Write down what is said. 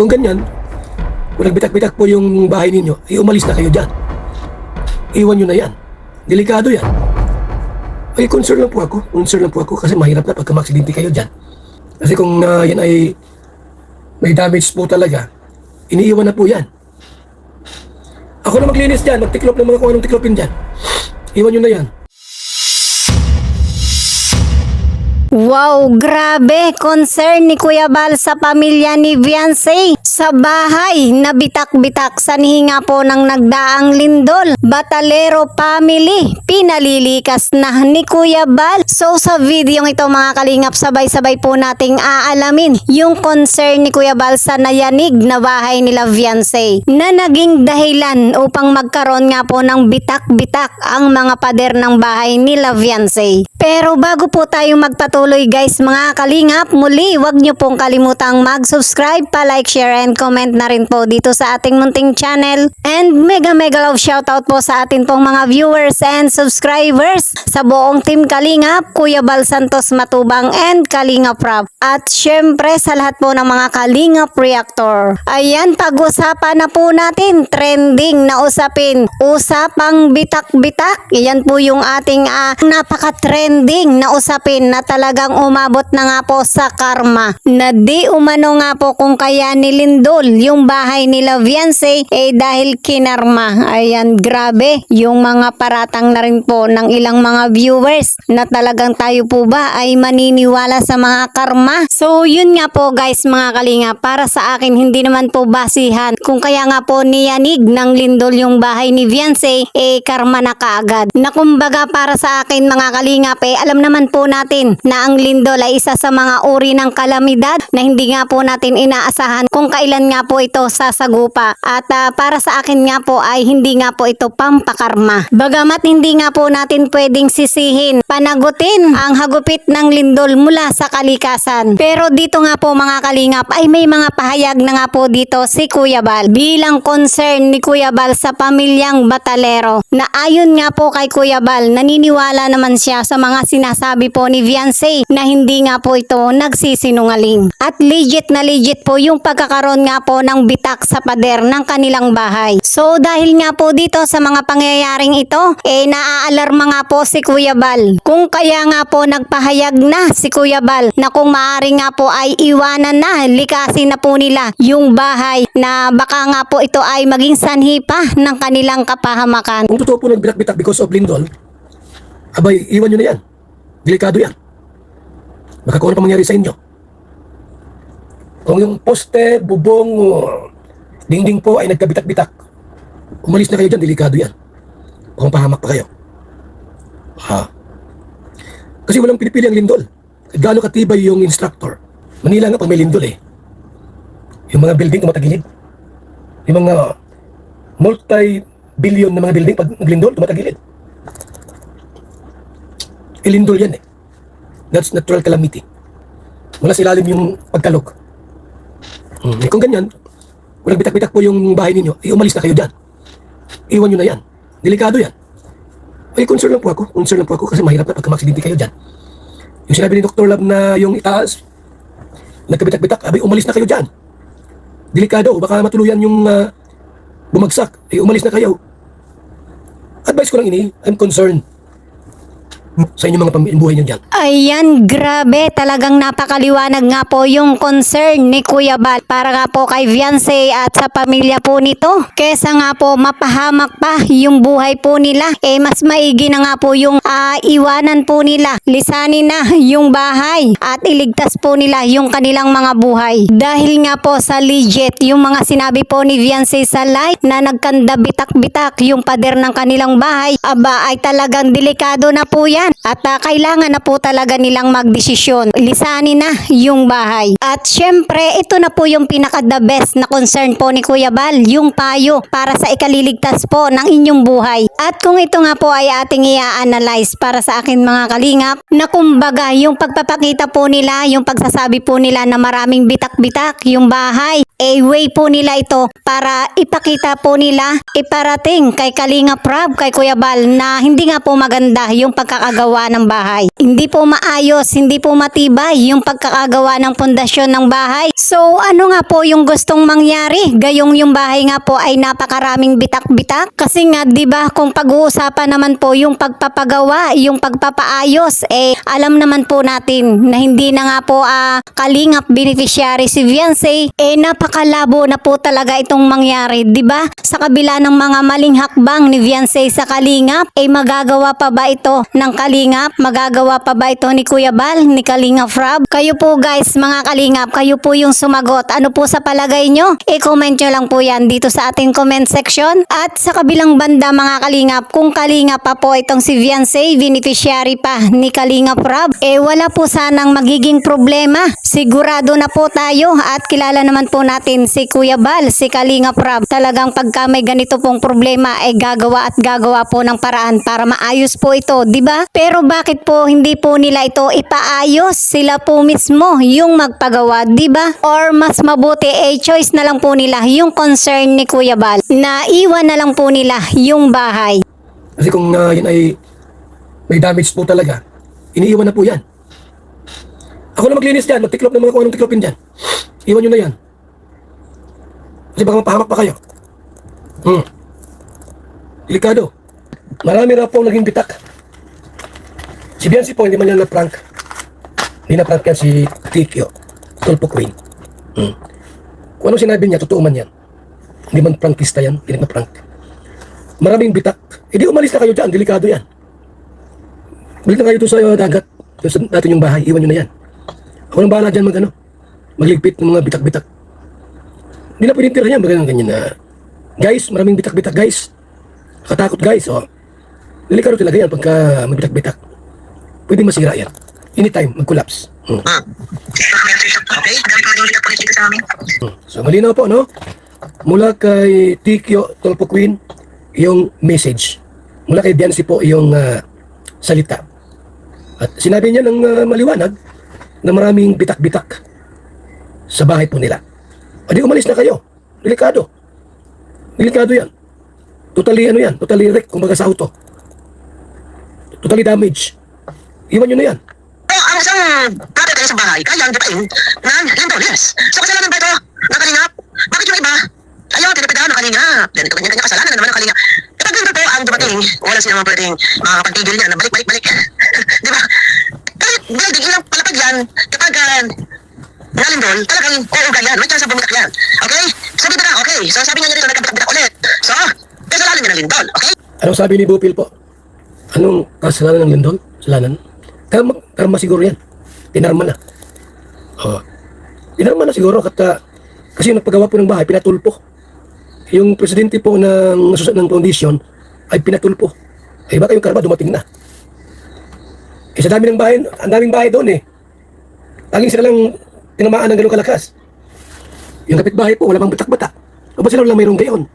kung ganyan, kung nagbitak-bitak po yung bahay ninyo, umalis na kayo dyan. Iwan nyo na yan. Delikado yan. Ay, concern lang po ako. Concern lang po ako kasi mahirap na pagka maksidente kayo dyan. Kasi kung yan ay may damage po talaga, iniiwan na po yan. Ako na maglinis dyan, magtiklop ng mga kung anong tiklopin dyan. Iwan nyo na yan. Wow, grabe! Concern ni Kuya Bal sa pamilya ni Viancy sa bahay na bitak-bitak sa hihinga po ng nagdaang lindol. Batalero family, pinalilikas na ni Kuya Bal. So sa video ito mga kalingap, sabay-sabay po nating aalamin yung concern ni Kuya Bal sa nayanig na bahay nila Viancy na naging dahilan upang magkaroon nga po ng bitak-bitak ang mga pader ng bahay nila Viancy. Pero bago po tayo magpatuloy guys mga kalingap, muli wag nyo pong kalimutang mag-subscribe, pa-like, share and comment na rin po dito sa ating munting channel. And mega love shoutout po sa atin pong mga viewers and subscribers sa buong team Kalingap, Kuya Bal Santos Matubang and Kalingap Rob. At syempre sa lahat po ng mga Kalingap reactor. Ayan, pag-usapan na po natin, trending na usapin, usapang bitak-bitak. Iyan po yung ating napaka-trending na usapin na talagang umabot na nga po sa karma. Na di umano nga po kung kaya nilindol yung bahay nila Viancy dahil kinarma. Ayan, grabe yung mga paratang na rin po ng ilang mga viewers na talagang tayo po ba ay maniniwala sa mga karma. So yun nga po guys mga kalinga, para sa akin hindi naman po basihan kung kaya nga po niyanig ng lindol yung bahay ni Viancy karma na kaagad. Na kumbaga para sa akin mga kalingap alam naman po natin na ang lindol ay isa sa mga uri ng kalamidad na hindi nga po natin inaasahan kung kailan nga po ito sasagupa. At para sa akin nga po ay hindi nga po ito pampakarma. Bagamat hindi nga po natin pwedeng sisihin, panagutin ang hagupit ng lindol mula sa kalikasan. Pero dito nga po mga kalingap ay may mga pahayag na nga po dito si Kuya Bal bilang concern ni Kuya Bal sa pamilyang Batalero. Na ayon nga po kay Kuya Bal, naniniwala naman siya sa mga sinasabi po ni Viancy na hindi nga po ito nagsisinungaling. At legit na legit po yung pagkakaroon nga po ng bitak sa pader ng kanilang bahay. So dahil nga po dito sa mga pangyayaring ito, naaalarma nga po si Kuya Bal. Kung kaya nga po nagpahayag na si Kuya Bal na kung maaari nga po ay iwanan na, likasin na po nila yung bahay na baka nga po ito ay maging sanhi pa ng kanilang kapahamakan. Kung totoo po nagbitak-bitak because of lindol, abay, iwan nyo na yan. Delikado yan. Baka kung ano pa mangyari sa inyo. Kung yung poste, bubong, dingding po ay nagkabitak-bitak, umalis na kayo dyan, delikado yan. Kung pahamak pa kayo. Kasi walang pinipili ang lindol. Gaano katibay yung instructor. Manila nga pag may lindol yung mga building tumatagilid. Yung mga multi-billion na mga building pag naglindol, tumatagilid. Lindol yan That's natural calamity. Wala sa ilalim yung pagkalog. Kung ganyan, kung nagbitak-bitak po yung bahay ninyo, umalis na kayo dyan. Iwan nyo na yan. Delikado yan. Ay, concern lang po ako. Concern lang po ako kasi mahirap na pagka maksidente kayo dyan. Yung sinabi ni Dr. Love na yung itaas, nagkabitak-bitak, abay, umalis na kayo dyan. Delikado, baka matuluyan yung bumagsak. Umalis na kayo. Advice ko lang I'm concerned sa inyong mga pambuhay nyo dyan. Ayan, grabe. Talagang napakaliwanag nga po yung concern ni Kuya Bal para nga po kay Viancy at sa pamilya po nito. Kesa nga po mapahamak pa yung buhay po nila. Mas maigi na nga po yung iwanan po nila. Lisanin na yung bahay at iligtas po nila yung kanilang mga buhay. Dahil nga po sa legit yung mga sinabi po ni Viancy sa live na nagkanda bitak-bitak yung pader ng kanilang bahay. Aba, ay talagang delikado na po yan. At kailangan na po talaga nilang magdesisyon. Lisanin na yung bahay. At syempre, ito na po yung pinaka-the best na concern po ni Kuya Bal, yung payo para sa ikaliligtas po ng inyong buhay. At kung ito nga po ay ating i-analyze para sa akin mga kalingap, na kumbaga yung pagpapakita po nila, yung pagsasabi po nila na maraming bitak-bitak yung bahay, way po nila ito para ipakita po nila, iparating kay Kalingap Rob, kay Kuya Bal na hindi nga po maganda yung pagkakasabi pagkakagawa ng bahay. Hindi po maayos, hindi po matibay yung pagkakagawa ng pundasyon ng bahay. So ano nga po yung gustong mangyari? Gayong yung bahay nga po ay napakaraming bitak-bitak. Kasi nga 'di ba kung pag-uusapan naman po yung pagpapagawa, yung pagpapaayos, alam naman po natin na hindi na nga po kalingap beneficiary si Viancy, napakalabo na po talaga itong mangyari, 'di ba? Sa kabila ng mga maling hakbang ni Viancy sa Kalingap, magagawa pa ba ito ng Kalingap? Magagawa pa ba ito ni Kuya Bal, ni Kalingap Rob? Kayo po guys, mga Kalingap, kayo po yung sumagot. Ano po sa palagay nyo? I-comment nyo lang po yan dito sa ating comment section. At sa kabilang banda mga Kalingap, kung Kalingap pa po itong si Viancy, beneficiary pa ni Kalingap Rob, wala po sanang magiging problema. Sigurado na po tayo at kilala naman po natin si Kuya Bal, si Kalingap Rob. Talagang pagka may ganito pong problema, gagawa at gagawa po ng paraan para maayos po ito, di ba? Pero bakit po hindi po nila ito ipaayos? Sila po mismo yung magpagawa, di ba? Or mas mabuti choice na lang po nila yung concern ni Kuya Bal na iwan na lang po nila yung bahay. Kasi kung yan ay may damage po talaga, iniiwan na po yan. Ako na maglinis dyan, magtiklop na mga kung anong tiklopin dyan. Iwan nyo na yan. Kasi baka mapahamak pa kayo. Delikado. Marami na po naging bitak. Si Viancy po, hindi man yan na-prank. Hindi na-prank yan si Tikyo. Tulpo Queen. Kung anong sinabi niya, totoo man yan. Hindi man prankista yan, hindi na-prank. Maraming bitak. Di umalis na kayo dyan, delikado yan. Balik na kayo doon sa dagat. Doon sa natin yung bahay, iwan nyo na yan. Ako nang bahala dyan magligpit ng mga bitak-bitak. Hindi na pwedeng tirahan yan, bagay ng ganyan na. Guys, maraming bitak-bitak guys. Katakot guys, delikado talaga yan pagka magbitak-bitak. Pwede masira yan. Anytime, mag-collapse. Okay, delikado ulit ang politika sa amin. So, malinaw po, no? Mula kay Tikyo Tulpo Queen, yung message. Mula kay Viancy po, yung salita. At sinabi niya ng maliwanag na maraming bitak-bitak sa bahay po nila. Di umalis na kayo. Delikado. Delikado yan. Totally totally wreck, kumbaga sa auto. Totally damage. Iwan nyo na yan. Ang isang kapit kayo sa bahay, kaya ang dipain ng lindones. So kasalanan ba ito? Nakalingap? Bakit yung iba? Ayaw, tinipidahan ng kalingap. Ganito kanya kasalanan na naman ng kalingap. Kapag lindo po ang dumating, wala siya naman pwedeng makakapagtigil niya na balik. Di ba? Kahit building, ilang palapag yan, kapag mga lindol, talagang uugal yan. May chance na bumigak yan. Okay? Sabi na okay. So sabi niya nito, nagkabitak ulit. So, kasalanan niya ng lindol. Okay? Anong sabi ni Bupil po? Anong kasalanan ng lindol? Kasalanan? Karma siguro yan. Tinarma na. Tinarma na siguro kasi yung nagpagawa po ng bahay, pinatulpo. Yung presidente po ng foundation ay pinatulpo. Baka yung karma dumating na. Sa dami ng bahay, ang daming bahay doon Tanging sila lang tinamaan ng gano'ng kalakas. Yung kapitbahay po, wala bang batak-batak. O ba sila lang mayroong gayon?